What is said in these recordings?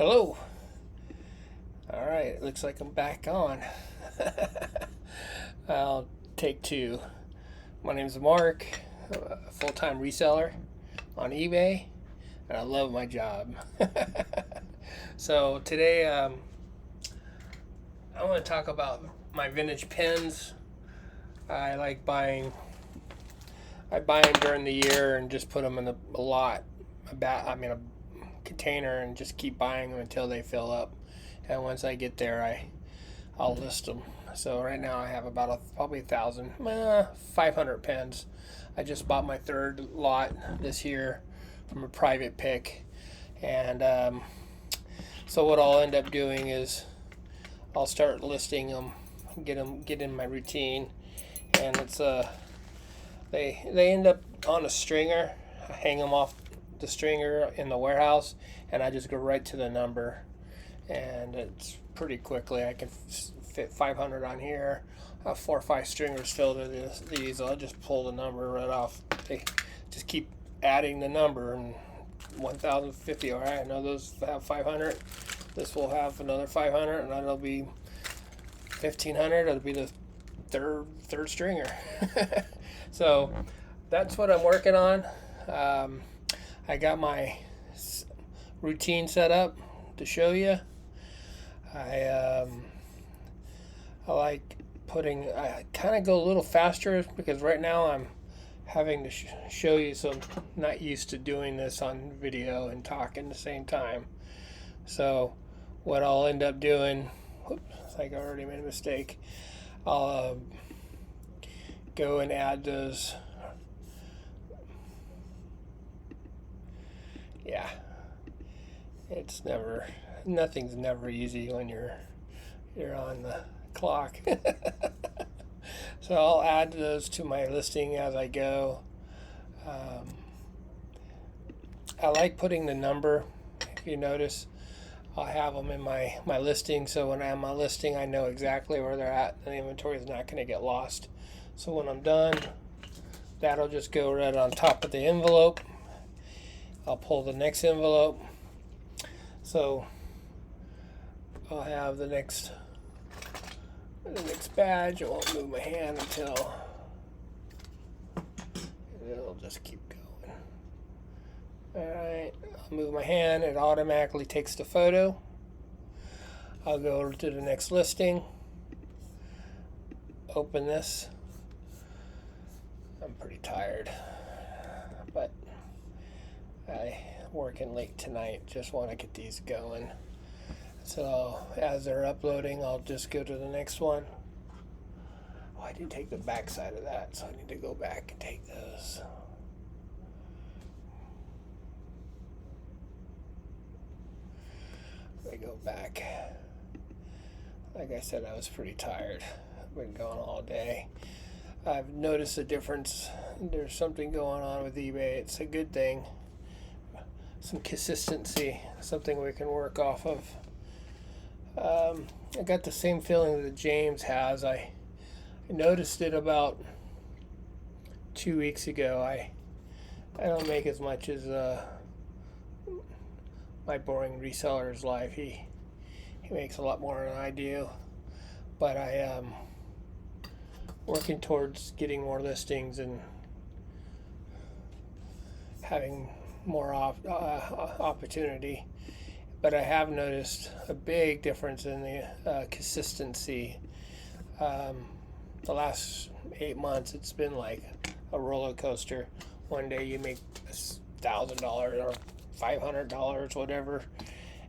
Hello. All right, looks like I'm back on. I'll take two. My name is Mark, a full-time reseller on eBay, and I love my job. So today I want to talk about my vintage pens. I like buying. I buy them during the year and just put them in a lot, a container, and just keep buying them until they fill up. And once I get there, I'll list them. So right now I have probably 500 pens. I just bought my third lot this year from a private pick, and so what I'll end up doing is I'll start listing them, get in my routine, and they end up on a stringer. I hang them off the stringer in the warehouse, and I just go right to the number, and it's pretty quickly. I can fit 500 on here. I have 4 or 5 stringers filled with these. I'll just pull the number right off. They just keep adding the number, and 1,050. All right, I know those have 500. This will have another 500, and that'll be 1,500. It'll be the third stringer. So that's what I'm working on. I got my routine set up to show you. I like I kind of go a little faster because right now I'm having to show you, so I'm not used to doing this on video and talking at the same time. So what I'll end up doing, I think I already made a mistake. I'll go and add those. Yeah, nothing's never easy when you're on the clock. So I'll add those to my listing as I go. I like putting the number. If you notice, I'll have them in my listing, so when I'm on my listing, I know exactly where they're at, and the inventory is not going to get lost. So when I'm done, that'll just go right on top of the envelope. I'll pull the next envelope. So I'll have the next badge. I won't move my hand until it'll just keep going. Alright, I'll move my hand. It automatically takes the photo. I'll go to the next listing. Open this. I'm pretty tired, but I'm working late tonight. Just want to get these going. So as they're uploading, I'll just go to the next one. Oh, I didn't take the back side of that, so I need to go back and take those. Let me go back. Like I said, I was pretty tired. I've been going all day. I've noticed a difference. There's something going on with eBay. It's a good thing. Some consistency, something we can work off of. I got the same feeling that James has. I noticed it about 2 weeks ago. I don't make as much as my boring reseller's life. He makes a lot more than I do, but I am working towards getting more listings and having more opportunity. But I have noticed a big difference in the consistency. The last 8 months, it's been like a roller coaster. One day you make $1,000 or $500, whatever,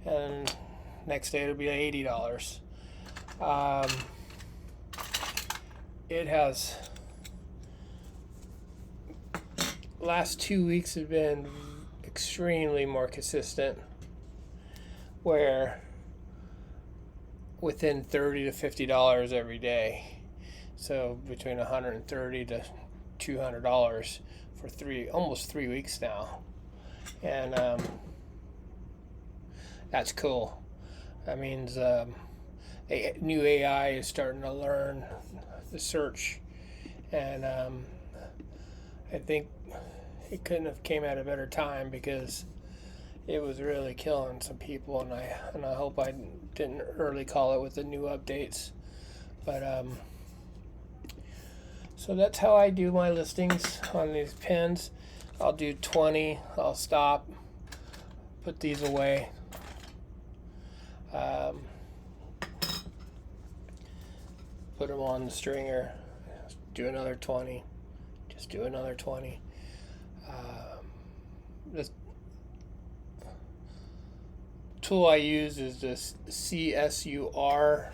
and next day it'll be $80. It has. Last 2 weeks have been extremely more consistent, where within $30 to $50 every day. So between $130 to $200 for almost 3 weeks now, and that's cool. That means new AI is starting to learn the search, and I think it couldn't have came at a better time, because it was really killing some people, and I hope I didn't early call it with the new updates. But so that's how I do my listings on these pins. I'll do 20. I'll stop, put these away. Put them on the stringer. Do another 20. Just do another 20. This tool I use is this CSUR.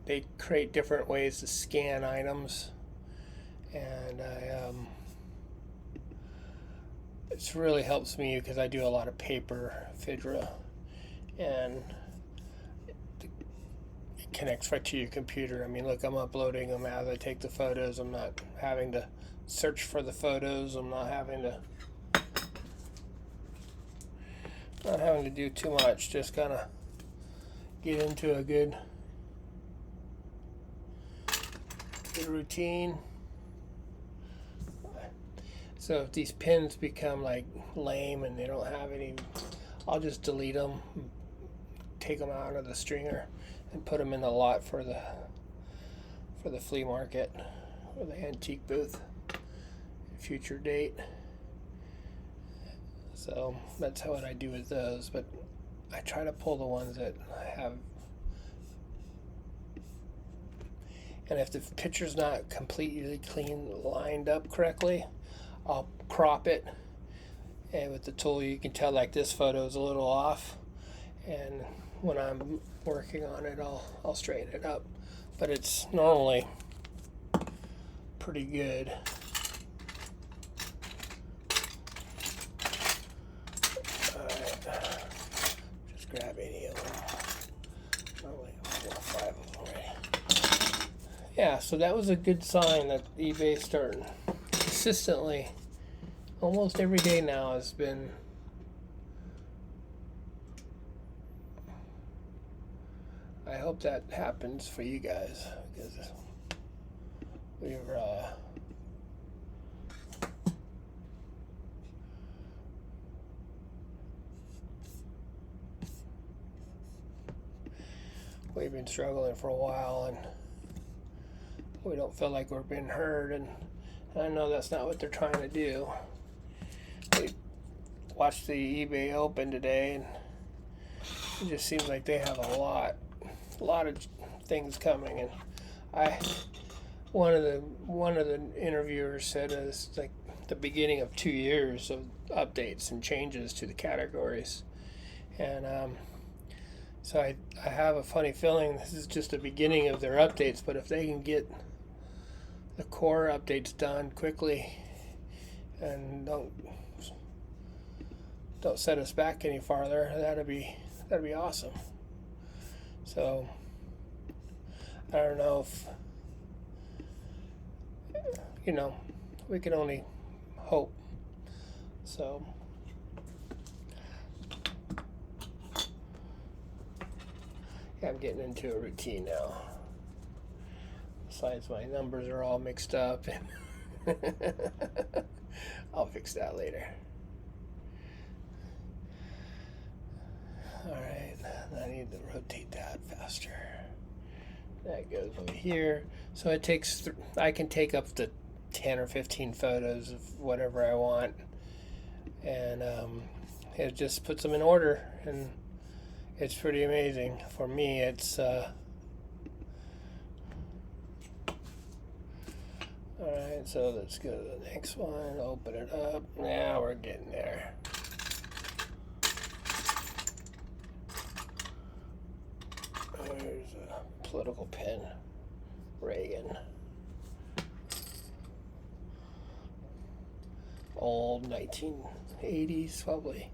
They create different ways to scan items, and it really helps me because I do a lot of paper FIDRA, and it connects right to your computer. I mean, look, I'm uploading them as I take the photos. I'm not having to search for the photos. I'm not having to do too much. Just kind of get into a good routine. So if these pins become like lame and they don't have any, I'll just delete them, take them out of the stringer, and put them in the lot for the flea market or the antique booth. Future date. So that's what I do with those, but I try to pull the ones that have. And if the picture's not completely clean, lined up correctly, I'll crop it. And with the tool, you can tell like this photo is a little off. And when I'm working on it, I'll straighten it up. But it's normally pretty good. Alright, just grab any of them. Normally 4 or 5 of them, right? Yeah, so that was a good sign that eBay starting consistently, almost every day now has been I hope that happens for you guys, because we've been struggling for a while, and we don't feel like we're being heard, and I know that's not what they're trying to do. We watched the eBay Open today, and it just seems like they have a lot of things coming. And one of the interviewers said it's like the beginning of 2 years of updates and changes to the categories, and so I have a funny feeling this is just the beginning of their updates. But if they can get the core updates done quickly and don't set us back any farther, that'd be awesome. So I don't know if we can only hope. So yeah, I'm getting into a routine now. Besides, my numbers are all mixed up, and I'll fix that later. Alright, I need to rotate that faster. That goes over here. So it takes, I can take up to 10 or 15 photos of whatever I want, and it just puts them in order, and it's pretty amazing. For me, it's alright, so let's go to the next one, open it up. Now we're getting there. There's a political pin, Reagan. Old 1980s, probably.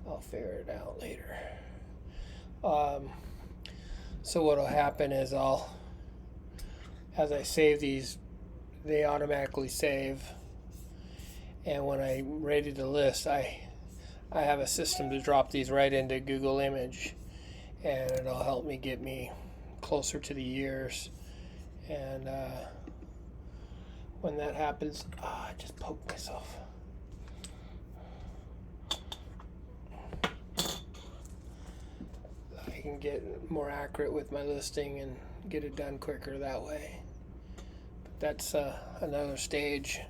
I'll figure it out later. So what'll happen is as I save these, they automatically save, and when I'm ready to list, I have a system to drop these right into Google Image, and it'll help me get me closer to the years. And when that happens, I just poked myself. can get more accurate with my listing and get it done quicker that way. But that's another stage.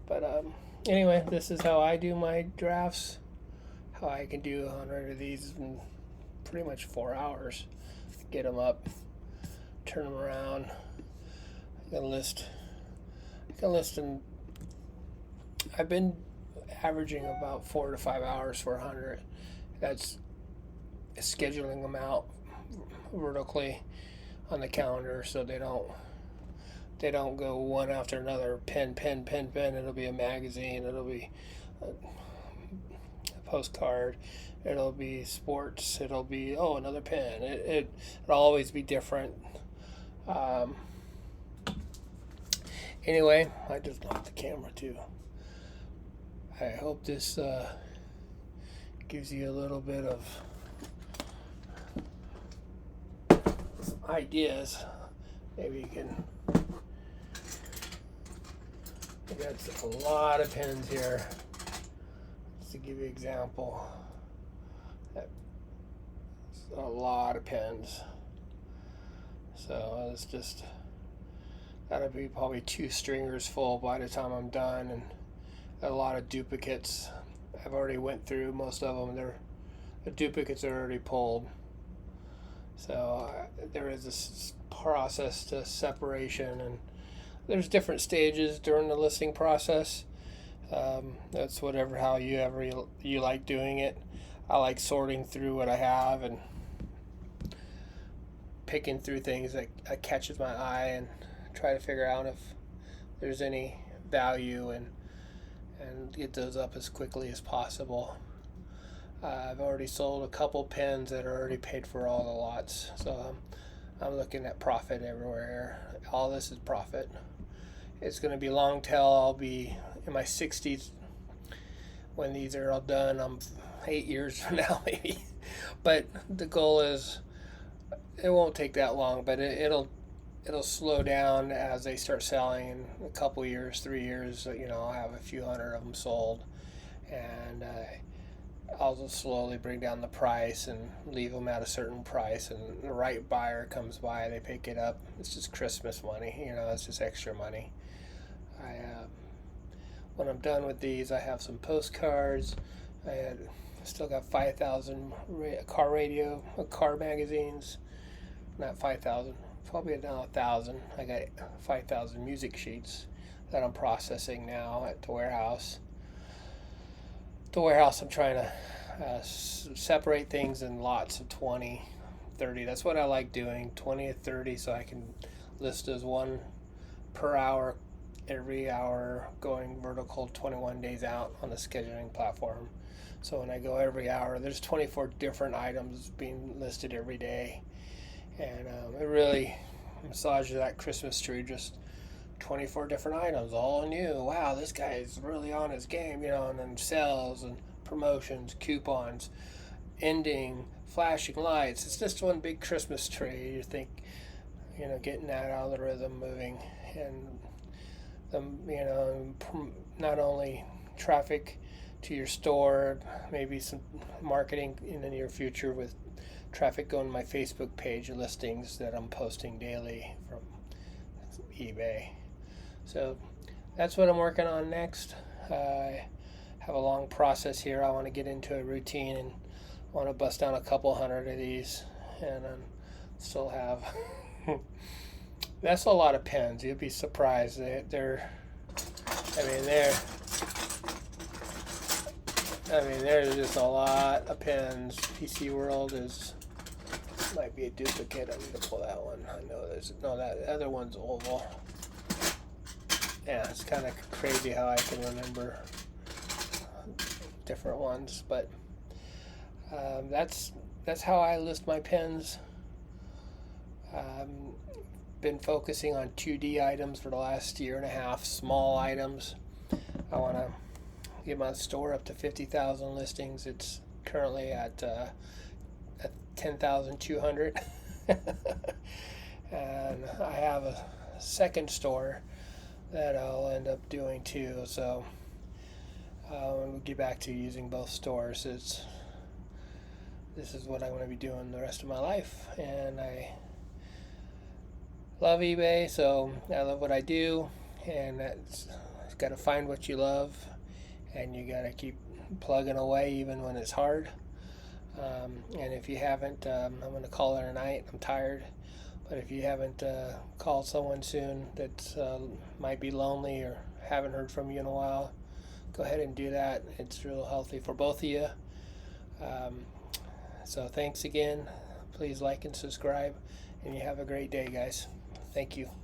But anyway, this is how I do my drafts. How I can do 100 of these in pretty much 4 hours. Get them up, turn them around. I can list them. I've been averaging about 4 to 5 hours for 100. That's scheduling them out vertically on the calendar so they don't go one after another. Pen. It'll be a magazine. It'll be a postcard. It'll be sports. It'll be another pen. It'll always be different. Anyway, I just locked the camera too. I hope this gives you a little bit of ideas. Maybe you can. I got a lot of pens here. Just to give you an example, that's a lot of pens. So it's just that'll be probably 2 stringers full by the time I'm done, and a lot of duplicates. I've already went through most of them. The duplicates are already pulled. So there is this process to separation, and there's different stages during the listing process. That's how you like doing it. I like sorting through what I have and picking through things that catches my eye and try to figure out if there's any value and get those up as quickly as possible. I've already sold a couple pens that are already paid for all the lots, so I'm looking at profit everywhere. All this is profit. It's going to be long tail. I'll be in my 60s when these are all done. I'm 8 years from now maybe, but the goal is it won't take that long, but it'll slow down as they start selling in a couple years, 3 years. I'll have a few hundred of them sold, and I'll just slowly bring down the price and leave them at a certain price, and the right buyer comes by, they pick it up. It's just Christmas money, it's just extra money. When I'm done with these, I have some postcards. I still got 5,000 car magazines. Not 5,000, probably now 1,000. I got 5,000 music sheets that I'm processing now at the warehouse. I'm trying to separate things in lots of 20, 30. That's what I like doing, 20 to 30, so I can list as one per hour, every hour, going vertical 21 days out on the scheduling platform. So when I go every hour, there's 24 different items being listed every day. And it really massages that Christmas tree, just 24 different items, all new. Wow, this guy is really on his game, and then sales and promotions, coupons, ending, flashing lights. It's just one big Christmas tree. You think, getting that algorithm moving, and not only traffic to your store, maybe some marketing in the near future with traffic going to my Facebook page, listings that I'm posting daily from eBay. So that's what I'm working on next. I have a long process here. I want to get into a routine and want to bust down a couple hundred of these, and still have that's a lot of pens. You'd be surprised. There's just a lot of pens. PC World might be a duplicate. I need to pull that one. I know that other one's oval. Yeah, it's kind of crazy how I can remember different ones, but that's how I list my pens. Been focusing on 2D items for the last year and a half, small items. I want to get my store up to 50,000 listings. It's currently at 10,200. And I have a second store that I'll end up doing too, so we'll get back to using both stores. this is what I want to be doing the rest of my life. And I love eBay, so I love what I do, and that's got to find what you love, and you got to keep plugging away even when it's hard. And if you haven't, I'm going to call it a night. I'm tired. But if you haven't called someone soon that might be lonely or haven't heard from you in a while, go ahead and do that. It's real healthy for both of you. So thanks again. Please like and subscribe, and you have a great day, guys. Thank you.